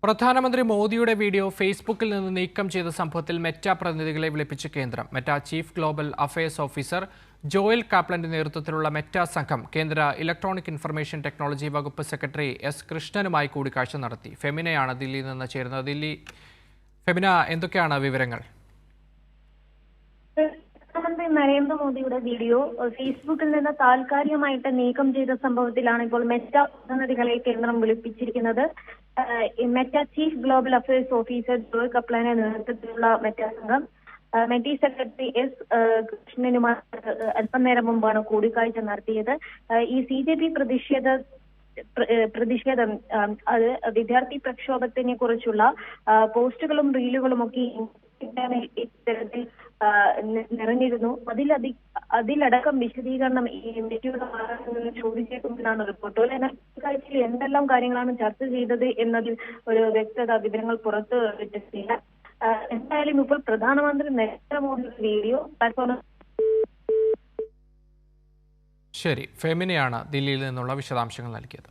പ്രധാനമന്ത്രി മോദിയുടെ വീഡിയോ ഫേസ്ബുക്കിൽ നിന്ന് നീക്കം ചെയ്ത സംഭവത്തിൽ മെറ്റ പ്രതിനിധികളെ വിളിപ്പിച്ച് കേന്ദ്രം. Meta chief global affairs officer Joel കാപ്ലന്റെ നേതൃത്വത്തിലുള്ള മെറ്റ സംഘം കേന്ദ്ര ഇലക്ട്രോണിക് ഇൻഫർമേഷൻ ടെക്നോളജി വകുപ്പ് സെക്രട്ടറി എസ് കൃഷ്ണനുമായി കൂടിക്കാഴ്ച നടത്തി. ഫെമിനയാണ് ദില്ലിയിൽ നിന്ന് ചേരുന്നത്. ഫെമിന, എന്തൊക്കെയാണ് വിവരങ്ങൾ? പ്രധാനമന്ത്രി നരേന്ദ്രമോദിയുടെ വീഡിയോ ഫേസ്ബുക്കിൽ നിന്ന് താൽക്കാലികമായിട്ട് നീക്കം ചെയ്ത സംഭവത്തിലാണ് ഇപ്പോൾ മെറ്റ പ്രതിനിധികളെ കേന്ദ്രം വിളിപ്പിച്ചിരിക്കുന്നത്. Meta chief global affairs officer Joel കപ്ലാന്റെ നേതൃത്വത്തിലുള്ള മെറ്റ സംഘം മെറ്റി സെക്രട്ടറി എസ് കൃഷ്ണനുമായി അല്പനേരം മുമ്പാണ് കൂടിക്കാഴ്ച നടത്തിയത്. ഈ CJP പ്രതിഷേധം അത് വിദ്യാർത്ഥി പ്രക്ഷോഭത്തിനെ കുറിച്ചുള്ള പോസ്റ്റുകളും റീലുകളും ഒക്കെ ഇത്തരത്തിൽ നിറഞ്ഞിരുന്നു. അതിലടക്കം വിശദീകരണം ഈ മെറ്റിയുടെ ഭാഗത്തു നിന്ന് ചോദിച്ചേക്കുമെന്നാണ് റിപ്പോർട്ടുകൾ. എന്നാൽ കാഴ്ചയിൽ എന്തെല്ലാം കാര്യങ്ങളാണ് ചർച്ച ചെയ്തത് എന്നതിൽ ഒരു വ്യക്തത വിവരങ്ങൾ പുറത്തു വിട്ടിട്ടില്ല. എന്തായാലും ഇപ്പോൾ പ്രധാനമന്ത്രി നരേന്ദ്രമോദിയുടെ വീഡിയോ പ്ലാറ്റ്ഫോമിൽ. ശരി, ഫെമിനയാണ് ദില്ലിയിൽ നിന്നുള്ള വിശദാംശങ്ങൾ നൽകിയത്.